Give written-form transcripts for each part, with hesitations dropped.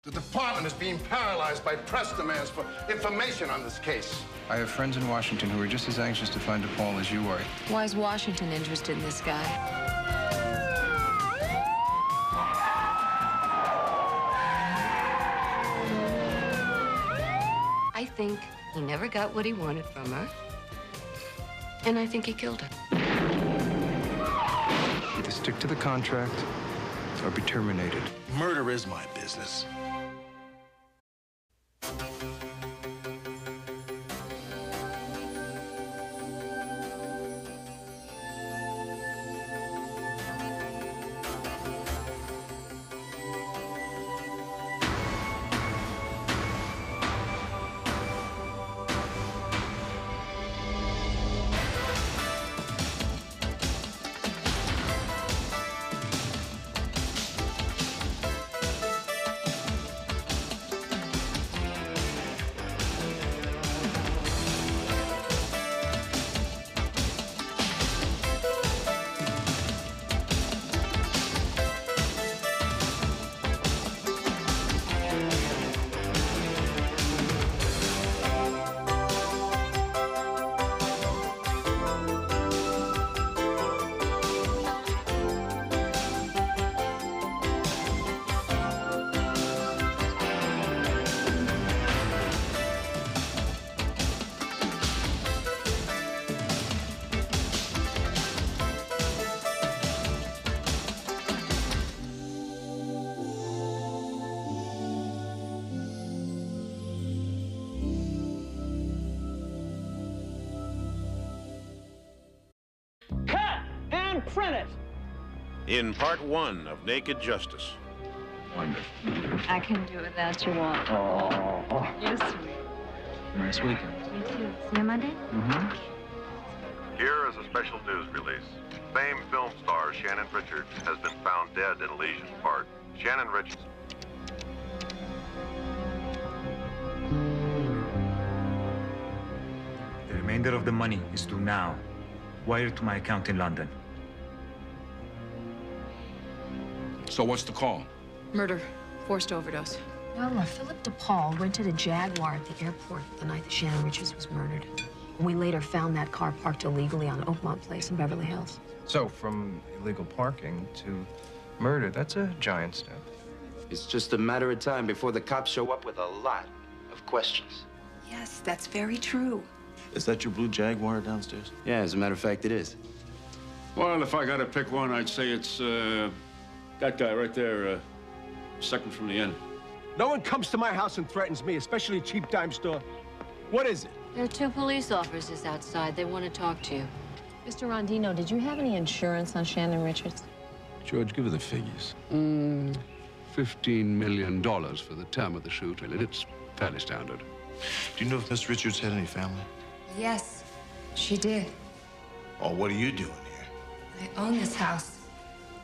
The department is being paralyzed by press demands for information on this case. I have friends in Washington who are just as anxious to find DePaul as you are. Why is Washington interested in this guy? I think he never got what he wanted from her. And I think he killed her. Either stick to the contract or be terminated. Murder is my business. Print it. In part 1 of Naked Justice. Wonderful. I can do without you want. Oh. You're sweet. Nice weekend. You too. See you Monday? Mm-hmm. Here is a special news release. Famed film star Shannon Richards has been found dead in Elysian Park. Shannon Richards. The remainder of the money is due now. Wire to my account in London. So what's the call? Murder. Forced overdose. Well, Philip DePaul rented a Jaguar at the airport the night that Shannon Richards was murdered. We later found that car parked illegally on Oakmont Place in Beverly Hills. So, from illegal parking to murder, that's a giant step. It's just a matter of time before the cops show up with a lot of questions. Yes, that's very true. Is that your blue Jaguar downstairs? Yeah, as a matter of fact, it is. Well, if I got to pick one, I'd say it's that guy right there, second from the end. No one comes to my house and threatens me, especially a cheap dime store. What is it? There are 2 police officers outside. They want to talk to you. Mr. Rondino, did you have any insurance on Shannon Richards? George, give her the figures. $15 million for the term of the shoot, and it's fairly standard. Do you know if Miss Richards had any family? Yes, she did. Oh, what are you doing here? I own this house.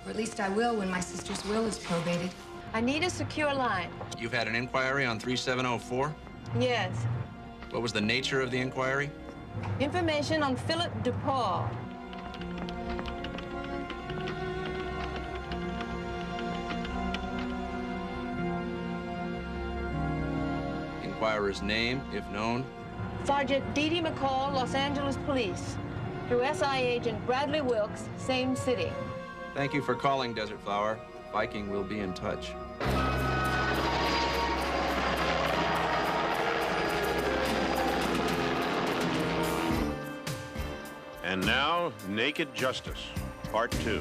Or at least I will when my sister's will is probated. I need a secure line. You've had an inquiry on 3704? Yes. What was the nature of the inquiry? Information on Philip DePaul. Inquirer's name, if known? Sergeant Dee Dee McCall, Los Angeles Police. Through SI agent Bradley Wilkes, same city. Thank you for calling, Desert Flower. Viking will be in touch. And now, Naked Justice, Part 2.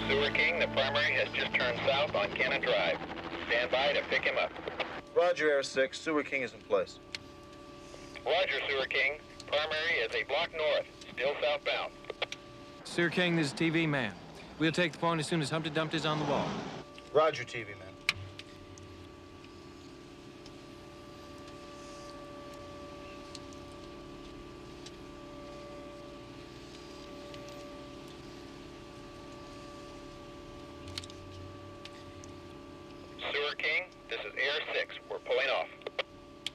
Sewer King, the primary has just turned south on Cannon Drive. Stand by to pick him up. Roger, Air 6. Sewer King is in place. Roger, Sewer King. Primary is a block north, still southbound. Sewer King, this is TV man. We'll take the point as soon as Humpty Dumpty's on the wall. Roger, TV man. King, this is Air 6. We're pulling off.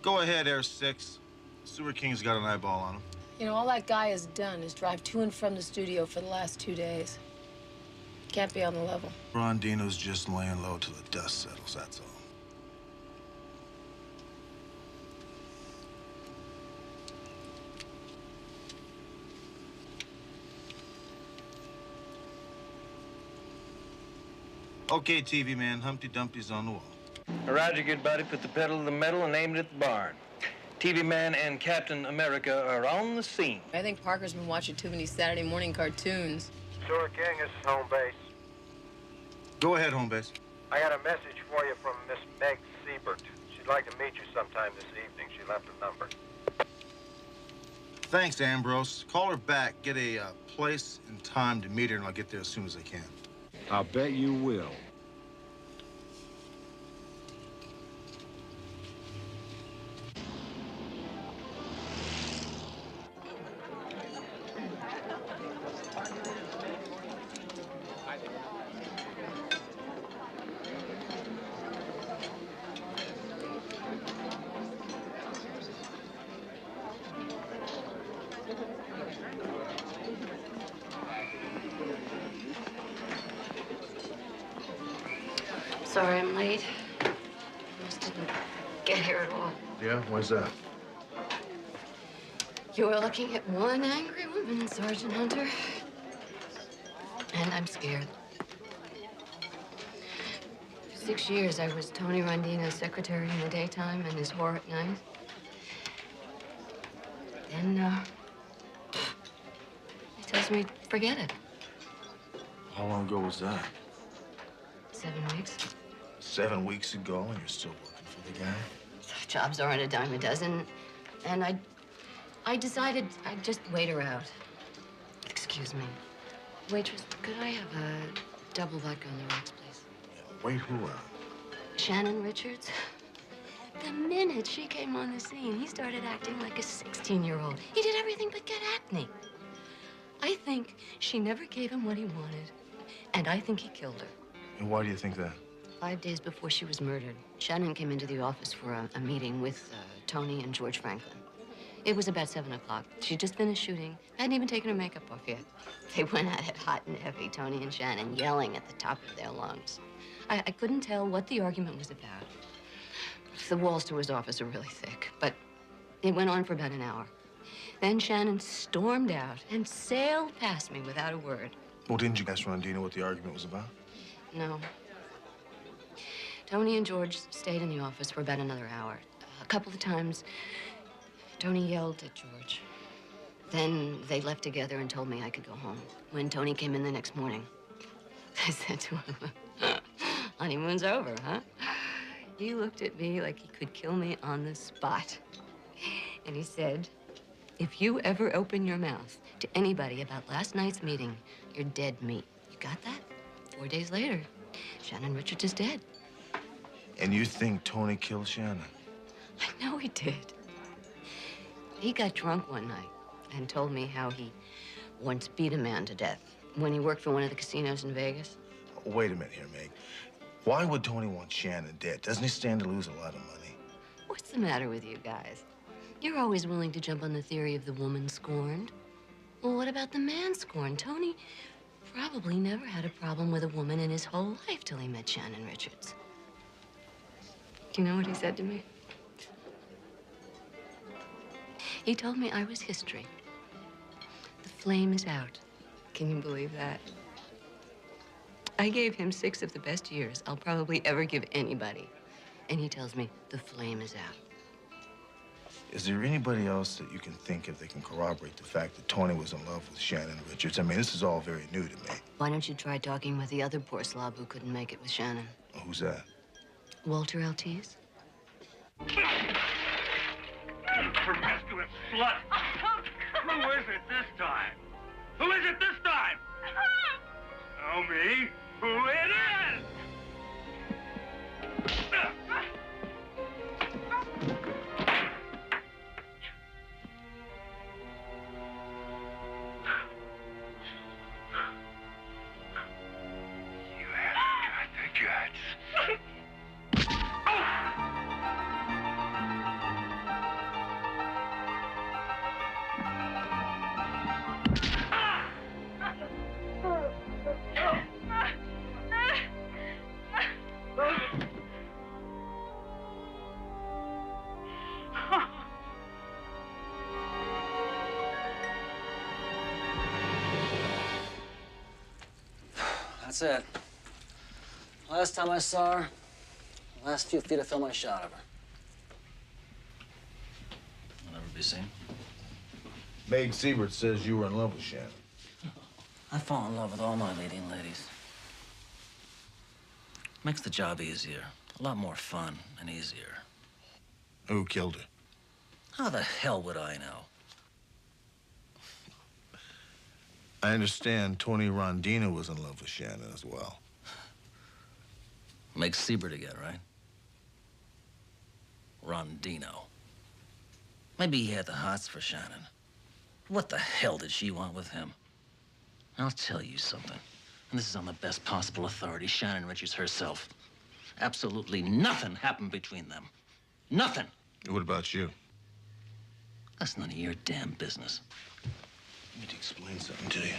Go ahead, Air 6. Sewer King's got an eyeball on him. You know, all that guy has done is drive to and from the studio for the last 2 days. Can't be on the level. Rondino's just laying low till the dust settles, that's all. Okay, TV man, Humpty Dumpty's on the wall. Roger, good buddy. Put the pedal to the metal and aimed it at the barn. TV Man and Captain America are on the scene. I think Parker's been watching too many Saturday morning cartoons. Sewer King, this is home base. Go ahead, home base. I got a message for you from Miss Meg Siebert. She'd like to meet you sometime this evening. She left a number. Thanks, Ambrose. Call her back, get a place and time to meet her, and I'll get there as soon as I can. I'll bet you will. Sorry I'm late. Almost didn't get here at all. Yeah? Why's that? You were looking at one angry woman, Sergeant Hunter. And I'm scared. For 6 years, I was Tony Rondino's secretary in the daytime and his whore at night. Then, he tells me, forget it. How long ago was that? 7 weeks. 7 weeks ago, and you're still working for the guy? Jobs aren't a dime a dozen. And I decided I'd just wait her out. Excuse me. Waitress, could I have a double vodka on the rocks, please? Wait who out? Shannon Richards. The minute she came on the scene, he started acting like a 16-year-old. He did everything but get acne. I think she never gave him what he wanted, and I think he killed her. And why do you think that? 5 days before she was murdered, Shannon came into the office for a meeting with Tony and George Franklin. It was about 7 o'clock. She just finished shooting, hadn't even taken her makeup off yet. They went at it hot and heavy, Tony and Shannon, yelling at the top of their lungs. I couldn't tell what the argument was about. The walls to his office are really thick, but it went on for about an hour. Then Shannon stormed out and sailed past me without a word. Well, didn't you ask Rondino what the argument was about? No. Tony and George stayed in the office for about another hour. A couple of times, Tony yelled at George. Then they left together and told me I could go home. When Tony came in the next morning, I said to him, honeymoon's over, huh? He looked at me like he could kill me on the spot. And he said, if you ever open your mouth to anybody about last night's meeting, you're dead meat. You got that? 4 days later, Shannon Richards is dead. And you think Tony killed Shannon? I know he did. He got drunk one night and told me how he once beat a man to death when he worked for one of the casinos in Vegas. Wait a minute here, Meg. Why would Tony want Shannon dead? Doesn't he stand to lose a lot of money? What's the matter with you guys? You're always willing to jump on the theory of the woman scorned. Well, what about the man scorned? Tony probably never had a problem with a woman in his whole life till he met Shannon Richards. Do you know what he said to me? He told me I was history. The flame is out. Can you believe that? I gave him 6 of the best years I'll probably ever give anybody. And he tells me the flame is out. Is there anybody else that you can think of that can corroborate the fact that Tony was in love with Shannon Richards? I mean, this is all very new to me. Why don't you try talking with the other poor slob who couldn't make it with Shannon? Who's that? Walter Altiz. Promiscuous slut! Who is it this time? Who is it this time? Tell me who it is! You haven't got the guts. That's it. Last time I saw her, the last few feet of film I shot of her. I'll never be seen. Meg Siebert says you were in love with Shannon. I fall in love with all my leading ladies. Makes the job easier. A lot more fun and easier. Who killed her? How the hell would I know? I understand Tony Rondina was in love with Shannon as well. Meg Siebert again, right? Rondino. Maybe he had the hots for Shannon. What the hell did she want with him? I'll tell you something, and this is on the best possible authority, Shannon Richards herself. Absolutely nothing happened between them. Nothing. What about you? That's none of your damn business. Let me explain something to you.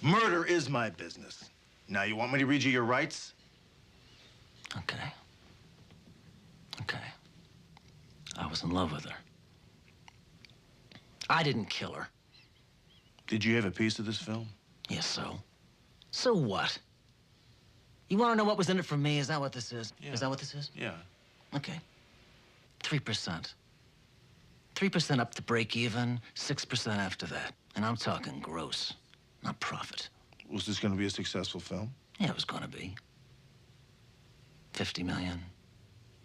Murder is my business. Now, you want me to read you your rights? Okay. Okay. I was in love with her. I didn't kill her. Did you have a piece of this film? Yes, so? So what? You want to know what was in it for me? Is that what this is? Yeah. Is that what this is? Yeah. Okay. 3%. 3% up to break even, 6% after that. And I'm talking gross, not profit. Was this going to be a successful film? Yeah, it was going to be. 50 million,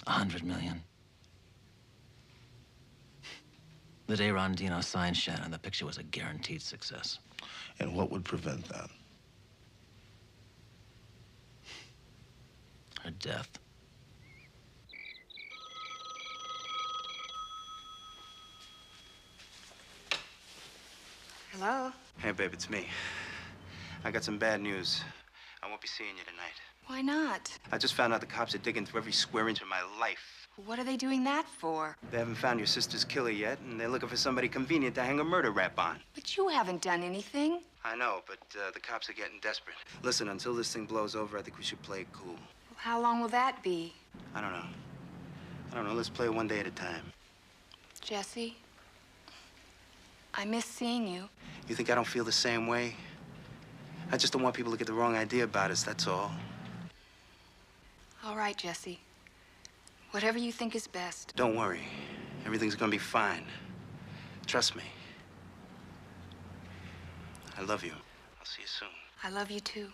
100 million. The day Rondino signed Shannon, the picture was a guaranteed success. And what would prevent that? Her death. Hello? Hey, babe, it's me. I got some bad news. I won't be seeing you tonight. Why not? I just found out the cops are digging through every square inch of my life. What are they doing that for? They haven't found your sister's killer yet, and they're looking for somebody convenient to hang a murder rap on. But you haven't done anything. I know, but the cops are getting desperate. Listen, until this thing blows over, I think we should play it cool. Well, how long will that be? I don't know. I don't know. Let's play it one day at a time. Jesse, I miss seeing you. You think I don't feel the same way? I just don't want people to get the wrong idea about us, that's all. All right, Jesse. Whatever you think is best. Don't worry. Everything's gonna be fine. Trust me. I love you. I'll see you soon. I love you too.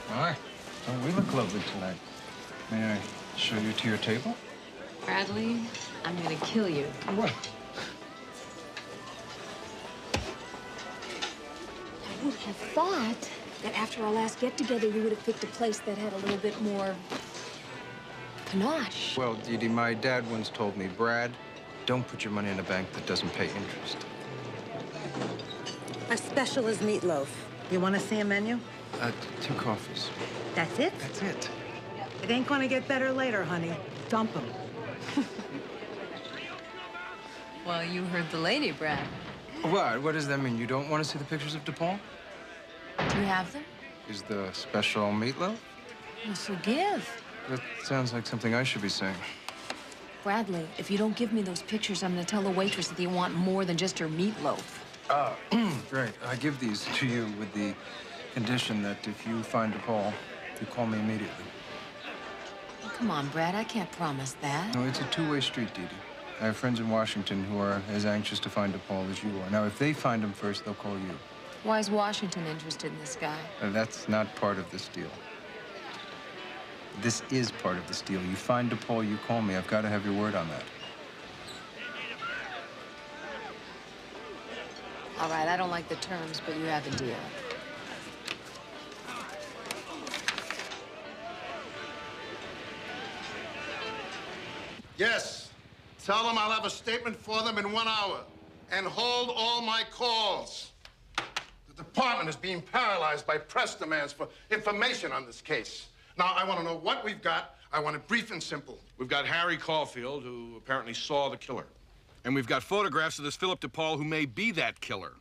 Hi. Oh, we look lovely tonight. May I show you to your table? Bradley, I'm gonna kill you. What? I would have thought that after our last get-together, you would have picked a place that had a little bit more panache. Well, Dee Dee, my dad once told me, Brad, don't put your money in a bank that doesn't pay interest. Our special is meatloaf. You want to see a menu? 2 coffees. That's it? That's it. It ain't gonna get better later, honey. Dump them. Well, you heard the lady, Brad. What? What does that mean? You don't want to see the pictures of DePaul? Do you have them? Is the special meatloaf? Well, so give. That sounds like something I should be saying. Bradley, if you don't give me those pictures, I'm gonna tell the waitress that you want more than just her meatloaf. Right. I give these to you with the condition that if you find DePaul, you call me immediately. Oh, come on, Brad. I can't promise that. No, it's a two-way street, Dee Dee. I have friends in Washington who are as anxious to find DePaul as you are. Now, if they find him first, they'll call you. Why is Washington interested in this guy? That's not part of this deal. This is part of this deal. You find DePaul, you call me. I've got to have your word on that. All right, I don't like the terms, but you have a deal. Yes. Tell them I'll have a statement for them in 1 hour. And hold all my calls. The department is being paralyzed by press demands for information on this case. Now, I want to know what we've got. I want it brief and simple. We've got Harry Caulfield, who apparently saw the killer. And we've got photographs of this Philip DePaul who may be that killer.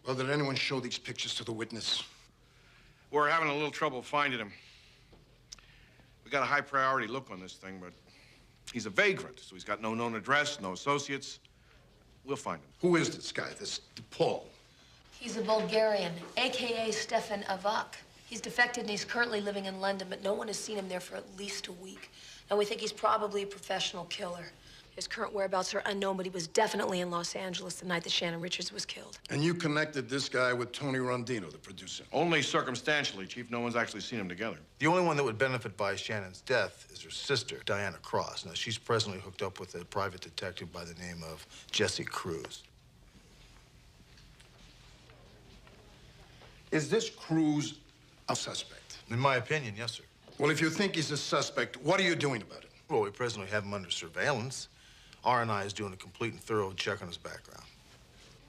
Well, did anyone show these pictures to the witness? We're having a little trouble finding him. We got a high priority look on this thing, but he's a vagrant, so he's got no known address, no associates. We'll find him. Who is this guy, this DePaul? He's a Bulgarian, a.k.a. Stefan Avak. He's defected and he's currently living in London, but no one has seen him there for at least a week. And we think he's probably a professional killer. His current whereabouts are unknown, but he was definitely in Los Angeles the night that Shannon Richards was killed. And you connected this guy with Tony Rondino, the producer? Only circumstantially, Chief. No one's actually seen them together. The only one that would benefit by Shannon's death is her sister, Diana Cross. Now, she's presently hooked up with a private detective by the name of Jesse Cruz. Is this Cruz a suspect? In my opinion, yes, sir. Well, if you think he's a suspect, what are you doing about it? Well, we presently have him under surveillance. R&I is doing a complete and thorough check on his background.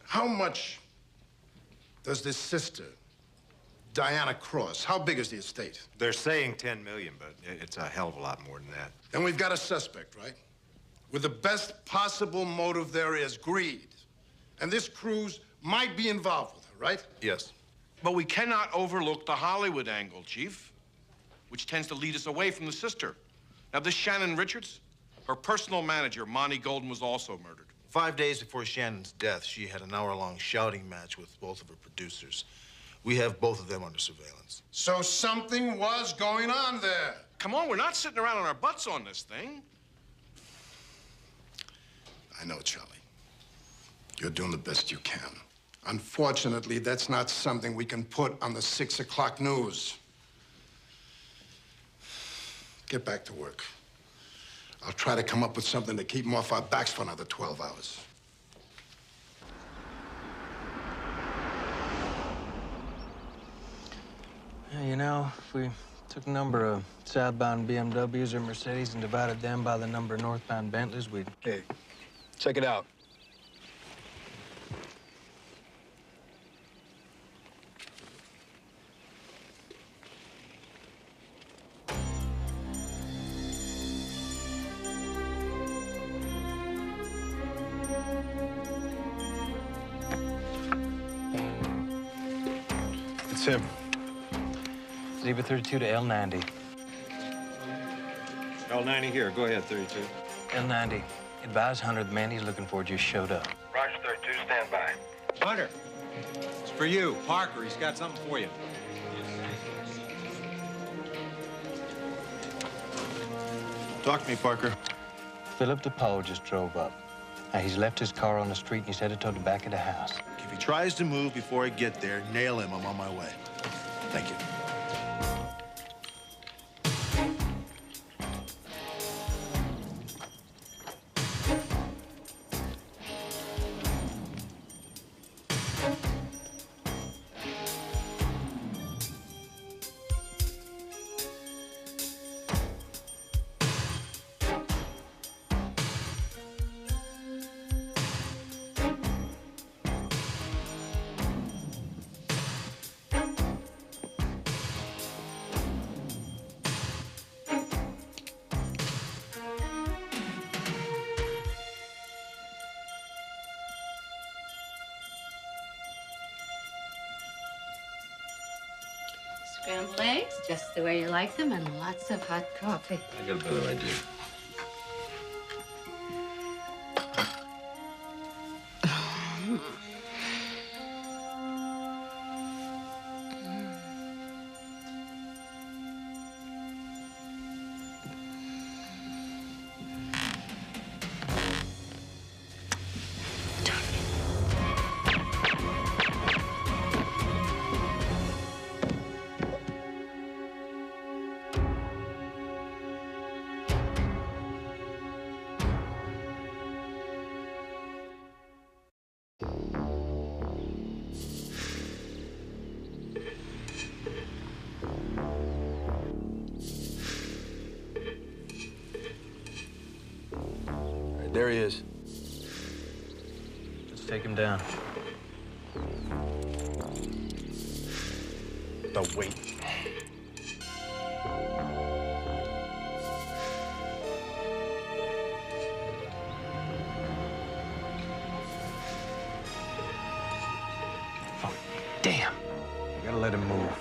How much does this sister, Diana Cross, how big is the estate? They're saying 10 million, but it's a hell of a lot more than that. Then we've got a suspect, right? With the best possible motive there is, greed. And this Cruz might be involved with her, right? Yes. But we cannot overlook the Hollywood angle, Chief, which tends to lead us away from the sister. Now, this Shannon Richards, her personal manager, Monty Golden, was also murdered. 5 days before Shannon's death, she had an hour-long shouting match with both of her producers. We have both of them under surveillance. So something was going on there. Come on, we're not sitting around on our butts on this thing. I know, Charlie. You're doing the best you can. Unfortunately, that's not something we can put on the 6 o'clock news. Get back to work. I'll try to come up with something to keep him off our backs for another 12 hours. Yeah, you know, if we took a number of southbound BMWs or Mercedes and divided them by the number of northbound Bentleys, we'd... Hey, check it out. It's him. Zebra 32 to L90. L90 here. Go ahead, 32. L90. Advise Hunter the man he's looking for just showed up. Roger, 32, stand by. Hunter, it's for you. Parker, he's got something for you. Talk to me, Parker. Philip DePaul just drove up. Now, he's left his car on the street and he's headed toward the back of the house. If he tries to move before I get there, nail him. I'm on my way. Thank you. Scrambled eggs, just the way you like them, and lots of hot coffee. I got a better idea. There he is. Let's take him down. Now, wait. Damn. We gotta let him move.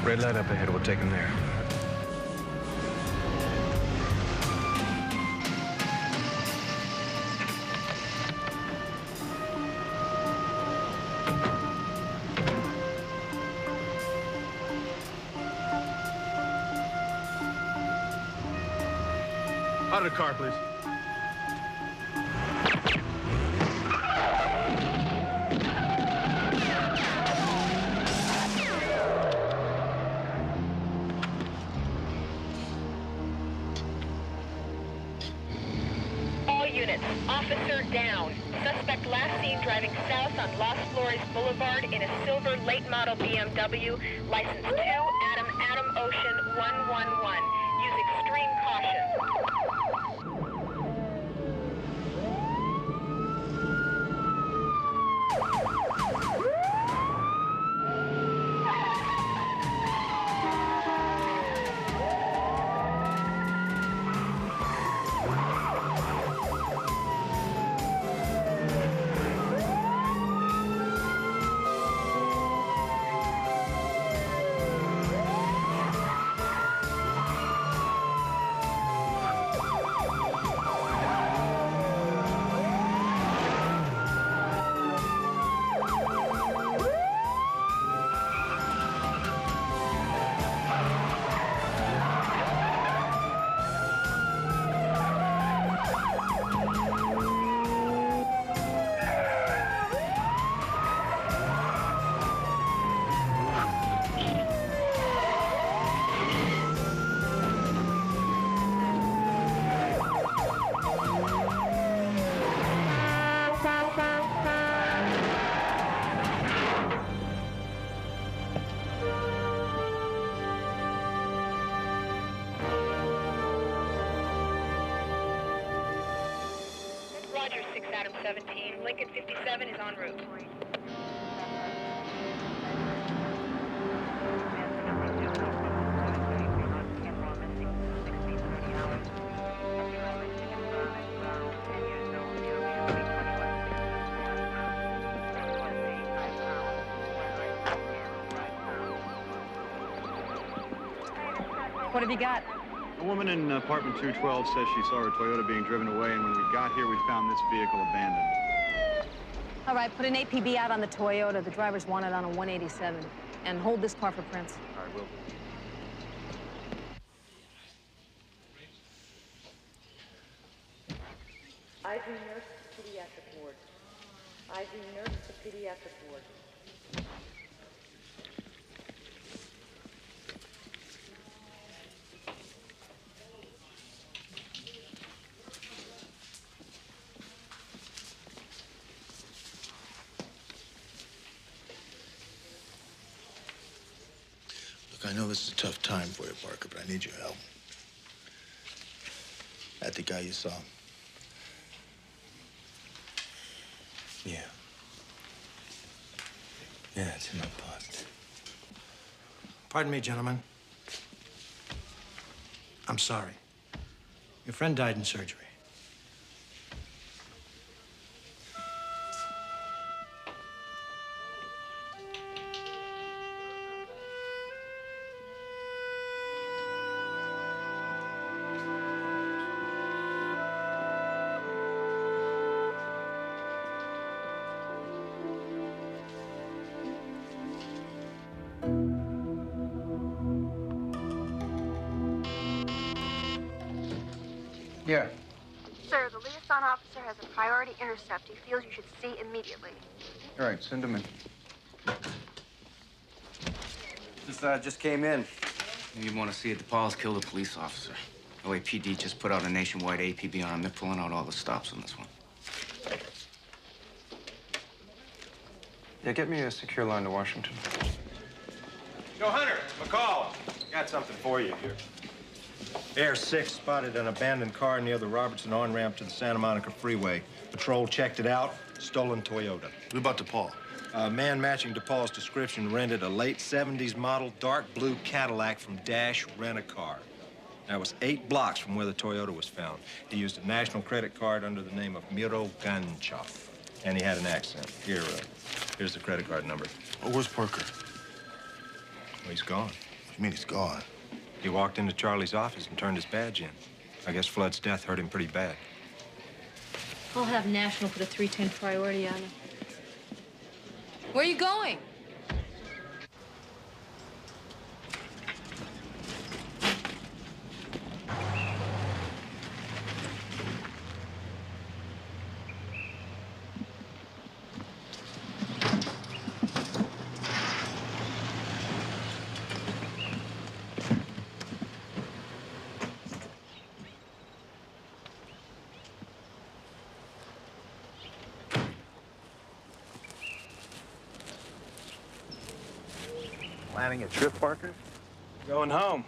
Red light up ahead. We'll take him there. Out of the car, please. Officer down. Suspect last seen driving south on Los Flores Boulevard in a silver late model BMW, license 2 Adam Ocean 111. Use extreme caution. Roger, 6 Adam 17. Lincoln 57 is en route. What have you got? A woman in apartment 212 says she saw her Toyota being driven away, and when we got here, we found this vehicle abandoned. All right, put an APB out on the Toyota. The driver's wanted on a 187. And hold this car for prints. All right, will do. IV nurse to pediatric ward. IV nurse to pediatric ward. Look, I know this is a tough time for you, Parker, but I need your help. That the guy you saw? Yeah. Yeah, it's in my pocket. Pardon me, gentlemen. I'm sorry. Your friend died in surgery. Yeah. Sir, the liaison officer has a priority intercept he feels you should see immediately. All right, send him in. This just came in. You want to see it? DePaul's killed a police officer. OAPD just put out a nationwide APB on him. They're pulling out all the stops on this one. Yeah, get me a secure line to Washington. Yo, Hunter, McCall. Got something for you here. Air 6 spotted an abandoned car near the Robertson on-ramp to the Santa Monica Freeway. Patrol checked it out. Stolen Toyota. What about DePaul? A man matching DePaul's description rented a late 70s model dark blue Cadillac from Dash Rent-A-Car. That was 8 blocks from where the Toyota was found. He used a national credit card under the name of Miro Ganchov. And he had an accent. Here's the credit card number. Oh, where's Parker? Well, he's gone. What do you mean he's gone? He walked into Charlie's office and turned his badge in. I guess Flood's death hurt him pretty bad. I'll have National put a 310 priority on him. Where are you going? Planning a trip, Parker? Going home.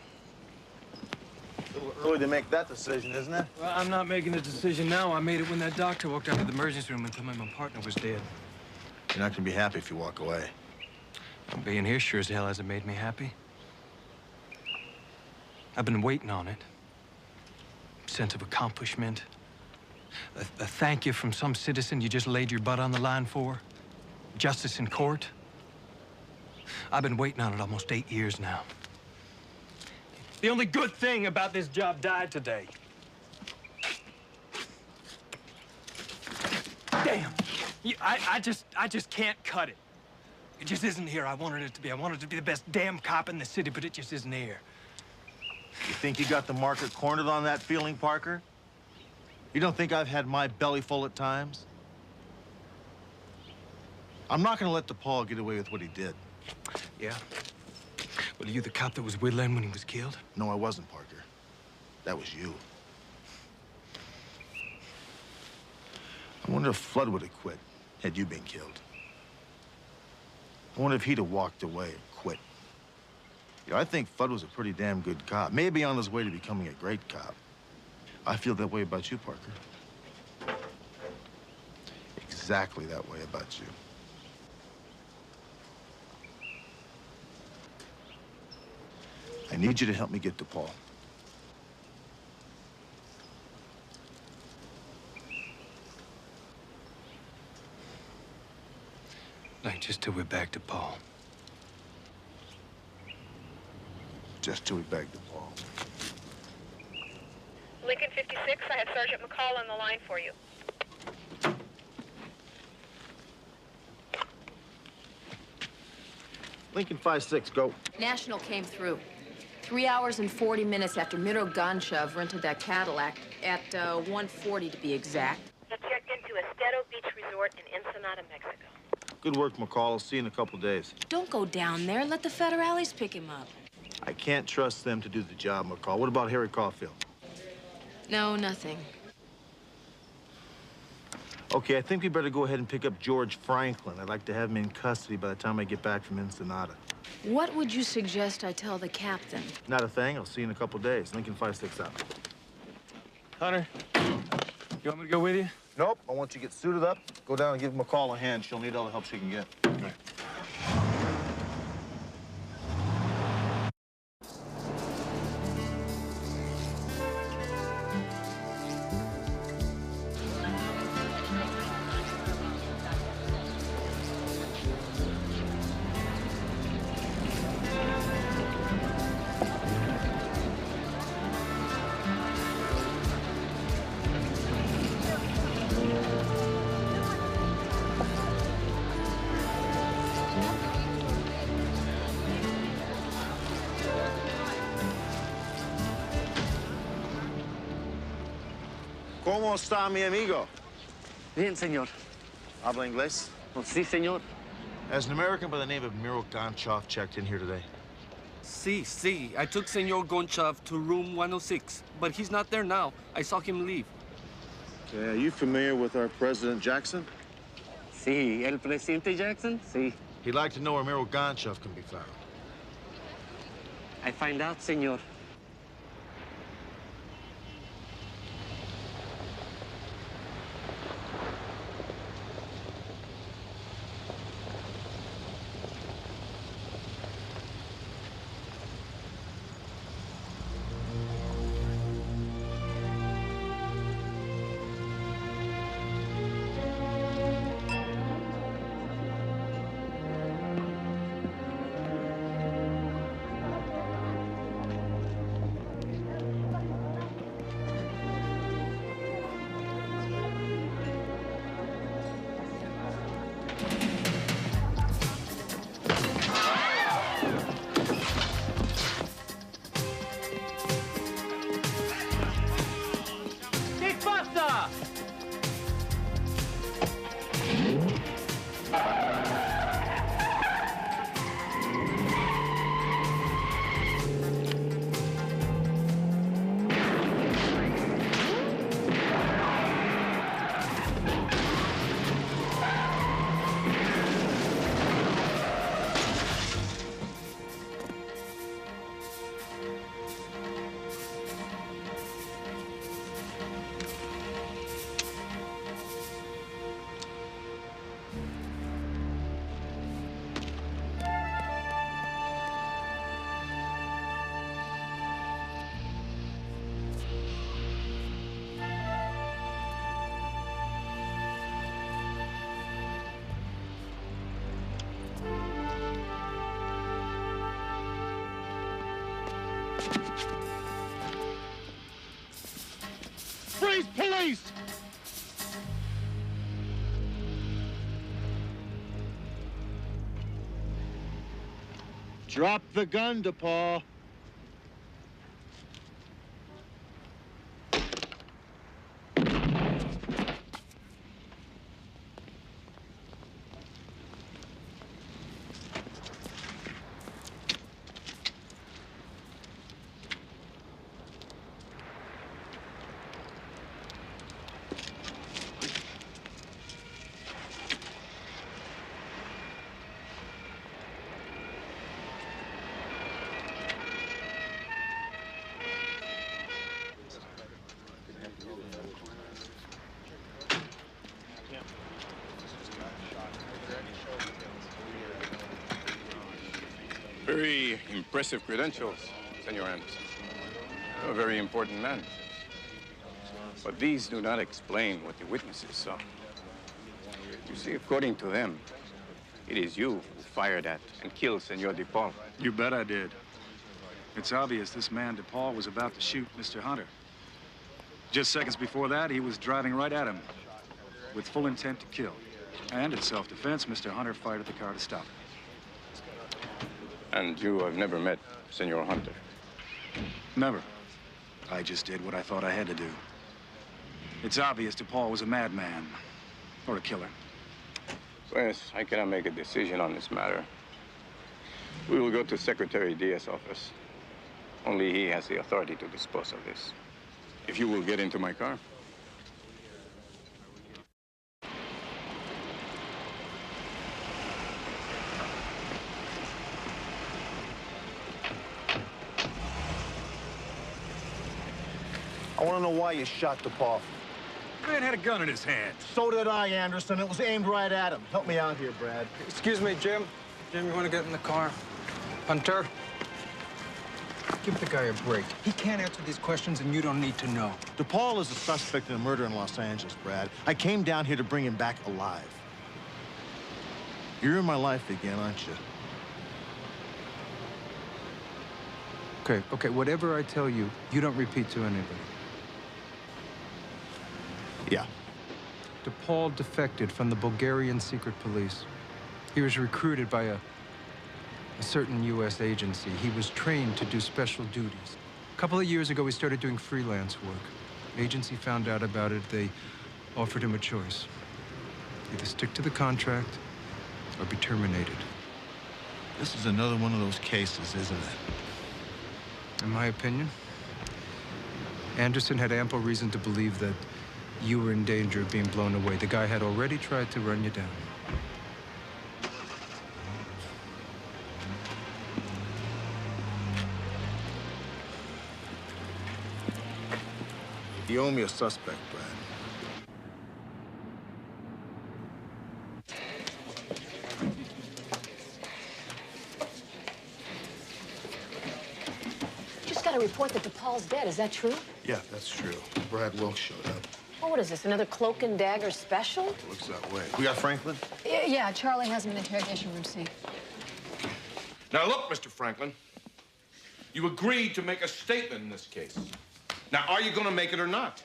A little early to make that decision, isn't it? Well, I'm not making a decision now. I made it when that doctor walked out of the emergency room and told me my partner was dead. You're not gonna be happy if you walk away. Well, being here sure as hell hasn't made me happy. I've been waiting on it. Sense of accomplishment. A thank you from some citizen you just laid your butt on the line for. Justice in court. I've been waiting on it almost 8 years now. The only good thing about this job died today. Damn. I just can't cut it. It just isn't here. I wanted it to be. I wanted it to be the best damn cop in the city, but it just isn't here. You think you got the market cornered on that feeling, Parker? You don't think I've had my belly full at times? I'm not gonna let DePaul get away with what he did. Yeah? Well, are you the cop that was with Len when he was killed? No, I wasn't, Parker. That was you. I wonder if Flood would have quit had you been killed. I wonder if he'd have walked away and quit. You know, I think Flood was a pretty damn good cop. Maybe on his way to becoming a great cop. I feel that way about you, Parker. Exactly that way about you. I need you to help me get DePaul. Like, just till we're back to Paul. Just till we beg DePaul. Lincoln 56, I have Sergeant McCall on the line for you. Lincoln 56, go. National came through. 3 hours and 40 minutes after Miro Ganchov rented that Cadillac at 1:40 to be exact. He checked into Estero Beach Resort in Ensenada, Mexico. Good work, McCall. I'll see you in a couple days. Don't go down there. Let the federales pick him up. I can't trust them to do the job, McCall. What about Harry Caulfield? No, nothing. Okay, I think we better go ahead and pick up George Franklin. I'd like to have him in custody by the time I get back from Ensenada. What would you suggest I tell the captain? Not a thing. I'll see you in a couple days. Lincoln 56 out. Hunter, you want me to go with you? Nope. I want you to get suited up, go down and give McCall a hand. She'll need all the help she can get. Okay. ¿Cómo está mi amigo? Bien, señor. ¿Habla inglés? Well, sí, señor. Has an American by the name of Miro Ganchov checked in here today? Si. I took Senor Gonchav to room 106, but he's not there now. I saw him leave. Okay, are you familiar with our President Jackson? Si, el presidente Jackson? Si. He'd like to know where Miro Gonchav can be found. I find out, senor. Freeze, police! Drop the gun, DePaul. Very impressive credentials, Senor Anderson. You're a very important man. But these do not explain what the witnesses saw. You see, according to them, it is you who fired at and killed Senor DePaul. You bet I did. It's obvious this man DePaul was about to shoot Mr. Hunter. Just seconds before that, he was driving right at him with full intent to kill. And in self-defense, Mr. Hunter fired at the car to stop him. And you have never met Senor Hunter? Never. I just did what I thought I had to do. It's obvious DePaul was a madman, or a killer. Pues, I cannot make a decision on this matter. We will go to Secretary Diaz's office. Only he has the authority to dispose of this. If you will get into my car. I want to know why you shot DePaul. The man had a gun in his hand. So did I, Anderson. It was aimed right at him. Help me out here, Brad. Excuse me, Jim. Jim, you want to get in the car? Hunter? Give the guy a break. He can't answer these questions, and you don't need to know. DePaul is a suspect in a murder in Los Angeles, Brad. I came down here to bring him back alive. You're in my life again, aren't you? Okay, whatever I tell you, you don't repeat to anybody. Yeah. DePaul defected from the Bulgarian secret police. He was recruited by a certain U.S. agency. He was trained to do special duties. A couple of years ago, he started doing freelance work. The agency found out about it. They offered him a choice. Either stick to the contract or be terminated. This is another one of those cases, isn't it? In my opinion, Anderson had ample reason to believe that you were in danger of being blown away. The guy had already tried to run you down. You owe me a suspect, Brad. Just got a report that DePaul's dead. Is that true? Yeah, that's true. Brad Wilkes showed up. Oh, what is this, another cloak and dagger special? Looks that way. We got Franklin? Yeah, Charlie has him in interrogation room C. Now, look, Mr. Franklin. You agreed to make a statement in this case. Now, are you going to make it or not?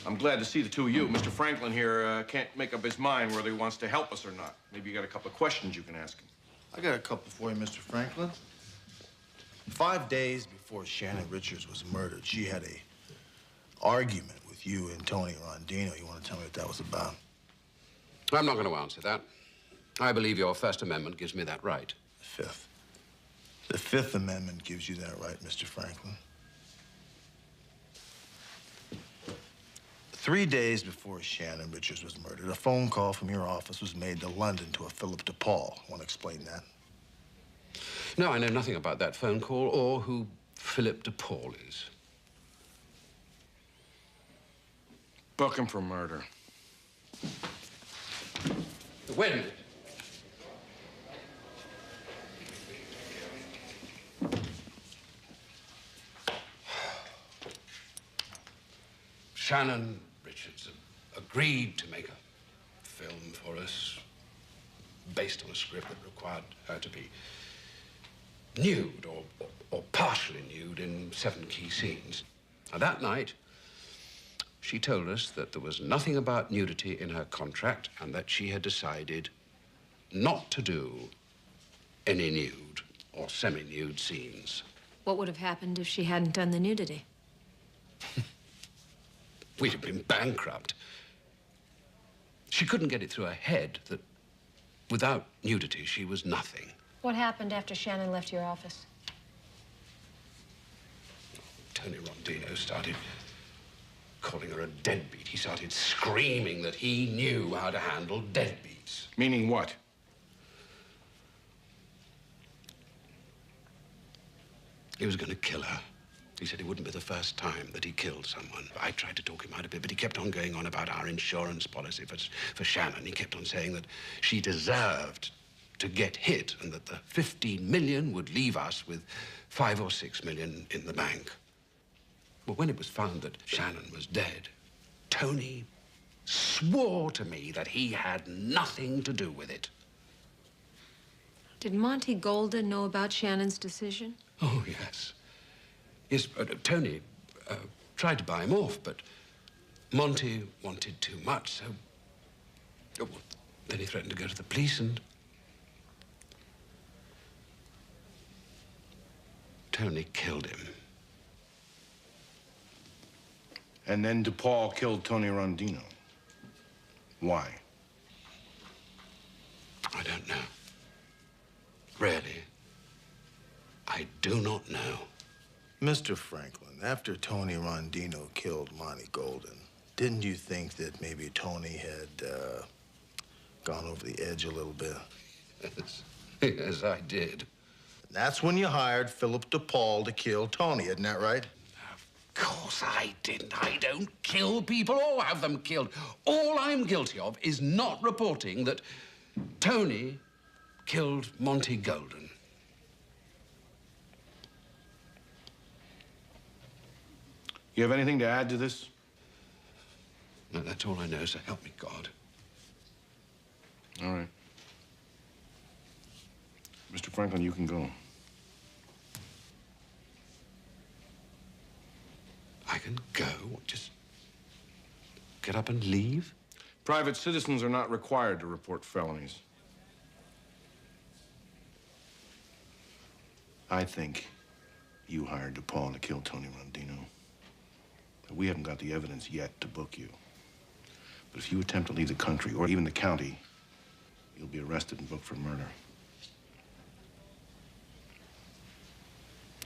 I'm glad to see the two of you. Mr. Franklin here can't make up his mind whether he wants to help us or not. Maybe you got a couple of questions you can ask him. I got a couple for you, Mr. Franklin. 5 days before Shannon Richards was murdered, she had a argument with you and Tony Rondino. You want to tell me what that was about? I'm not going to answer that. I believe your First Amendment gives me that right. The Fifth. The Fifth Amendment gives you that right, Mr. Franklin. 3 days before Shannon Richards was murdered, a phone call from your office was made to London to a Philip DePaul. Want to explain that? No, I know nothing about that phone call or who Philip DePaul is. Book him for murder. Wait a minute. Shannon Richards agreed to make a film for us based on a script that required her to be nude or partially nude in 7 key scenes. Now, that night, she told us that there was nothing about nudity in her contract and that she had decided not to do any nude or semi-nude scenes. What would have happened if she hadn't done the nudity? We'd have been bankrupt. She couldn't get it through her head that without nudity, she was nothing. What happened after Shannon left your office? Tony Rondino started calling her a deadbeat. He started screaming that he knew how to handle deadbeats. Meaning what? He was going to kill her. He said it wouldn't be the first time that he killed someone. I tried to talk him out of it, but he kept on going on about our insurance policy for Shannon. He kept on saying that she deserved to get hit and that the 15 million would leave us with 5 or 6 million in the bank. Well, when it was found that Shannon was dead, Tony swore to me that he had nothing to do with it. Did Monty Golden know about Shannon's decision? Oh, yes. Yes, Tony tried to buy him off, but Monty wanted too much, so... Oh, well, then he threatened to go to the police and... Tony killed him. And then DePaul killed Tony Rondino. Why? I don't know. Really, I do not know. Mr. Franklin, after Tony Rondino killed Monty Golden, didn't you think that maybe Tony had gone over the edge a little bit? Yes, yes, I did. That's when you hired Philip DePaul to kill Tony, isn't that right? Of course I didn't. I don't kill people or have them killed. All I'm guilty of is not reporting that Tony killed Monty Golden. You have anything to add to this? No, that's all I know, so help me God. All right. Mr. Franklin, you can go. I can go? Just get up and leave? Private citizens are not required to report felonies. I think you hired DePaul to kill Tony Rondino. But we haven't got the evidence yet to book you. But if you attempt to leave the country or even the county, you'll be arrested and booked for murder.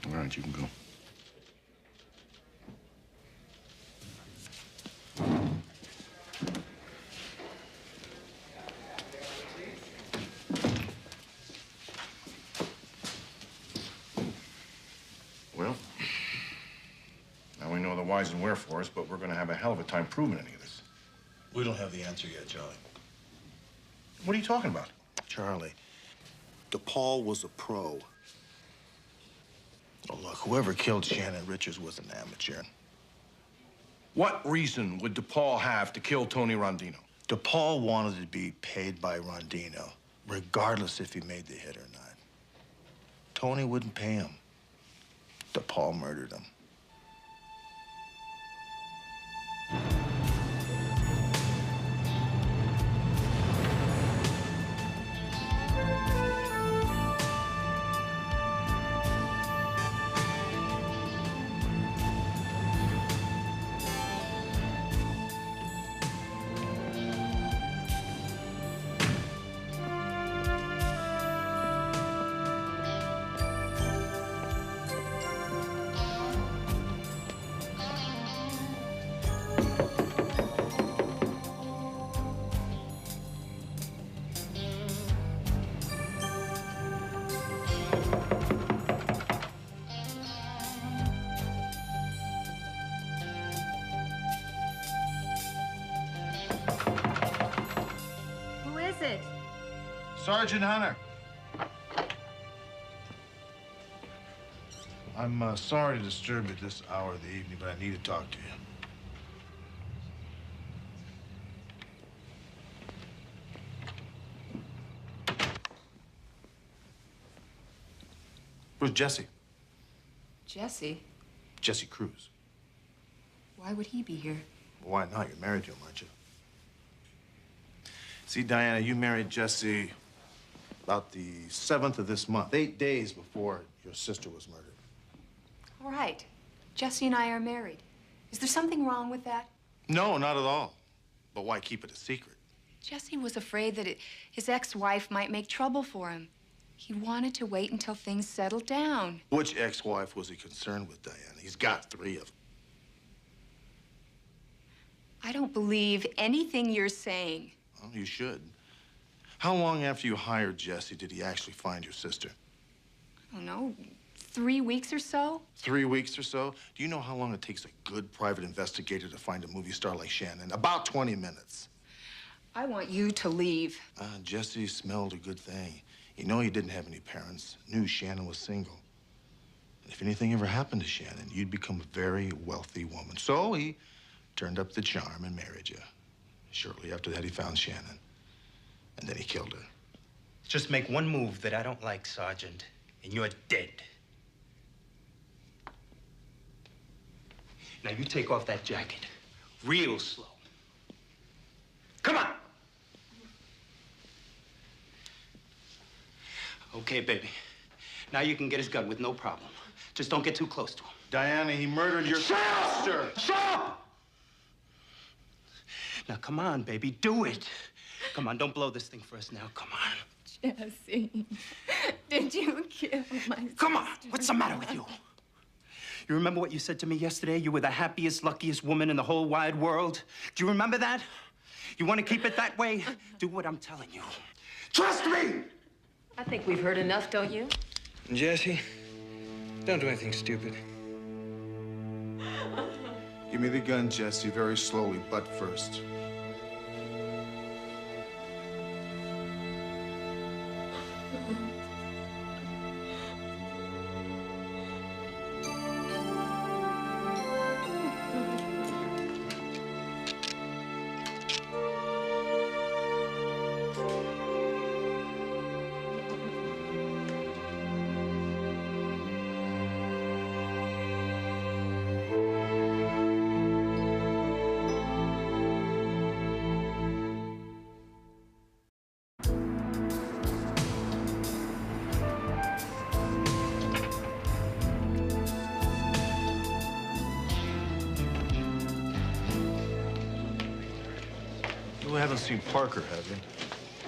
All right, you can go. Well, now we know the whys and wherefores, but we're going to have a hell of a time proving any of this. We don't have the answer yet, Charlie. What are you talking about? Charlie, DePaul was a pro. Oh, look, whoever killed Shannon Richards was an amateur. What reason would DePaul have to kill Tony Rondino? DePaul wanted to be paid by Rondino, regardless if he made the hit or not. Tony wouldn't pay him. DePaul murdered him. Sergeant Hunter. I'm sorry to disturb you at this hour of the evening, but I need to talk to you. Where's Jesse? Jesse? Jesse Cruz. Why would he be here? Why not? You're married to him, aren't you? See, Diana, you married Jesse about the 7th of this month, 8 days before your sister was murdered. All right. Jesse and I are married. Is there something wrong with that? No, not at all. But why keep it a secret? Jesse was afraid that his ex-wife might make trouble for him. He wanted to wait until things settled down. Which ex-wife was he concerned with, Diana? He's got 3 of them. I don't believe anything you're saying. Well, you should. How long after you hired Jesse did he actually find your sister? I don't know, 3 weeks or so? 3 weeks or so? Do you know how long it takes a good private investigator to find a movie star like Shannon? About 20 minutes. I want you to leave. Jesse smelled a good thing. You know he didn't have any parents, knew Shannon was single. And if anything ever happened to Shannon, you'd become a very wealthy woman. So he turned up the charm and married you. Shortly after that, he found Shannon. And then he killed her. Just make one move that I don't like, Sergeant, and you're dead. Now, you take off that jacket real slow. Come on! Okay, baby. Now you can get his gun with no problem. Just don't get too close to him. Diana, he murdered your sister. Shut up! Now, come on, baby, do it. Come on, don't blow this thing for us now. Come on. Jesse, did you kill my sister? Come on, what's the matter with you? You remember what you said to me yesterday? You were the happiest, luckiest woman in the whole wide world. Do you remember that? You want to keep it that way? Do what I'm telling you. Trust me! I think we've heard enough, don't you? Jesse, don't do anything stupid. Give me the gun, Jesse, very slowly, butt first. You haven't seen Parker, have you?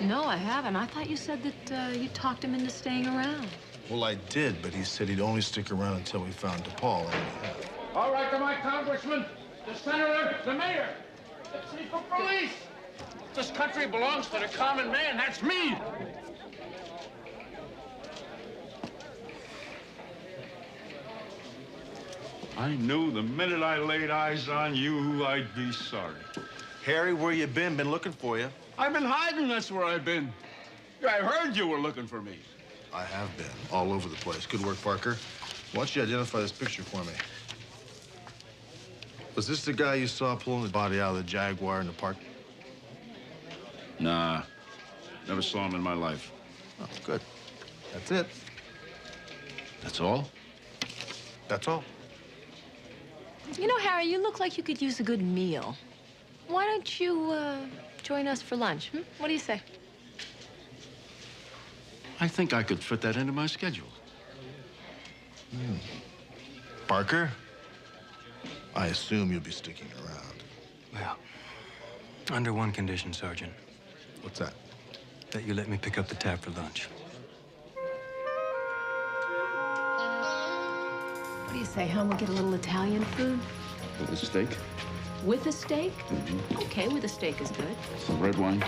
No, I haven't. I thought you said that you talked him into staying around. Well, I did, but he said he'd only stick around until we found DePaul, and we have. All right, to my congressman, the senator, the mayor, the chief of police. This country belongs to the common man. That's me. I knew the minute I laid eyes on you, I'd be sorry. Harry, where you been? Been looking for you. I've been hiding, that's where I've been. I heard you were looking for me. I have been, all over the place. Good work, Parker. Why don't you identify this picture for me? Was this the guy you saw pulling the body out of the Jaguar in the park? Nah, never saw him in my life. Oh, good. That's it. That's all? That's all. You know, Harry, you look like you could use a good meal. Why don't you join us for lunch? What do you say? I think I could fit that into my schedule. Parker, I assume you'll be sticking around. Well, under one condition, Sergeant. What's that? That you let me pick up the tab for lunch. What do you say, huh? We'll get a little Italian food? With a steak? With a steak? Okay, with a steak is good. Some red wine?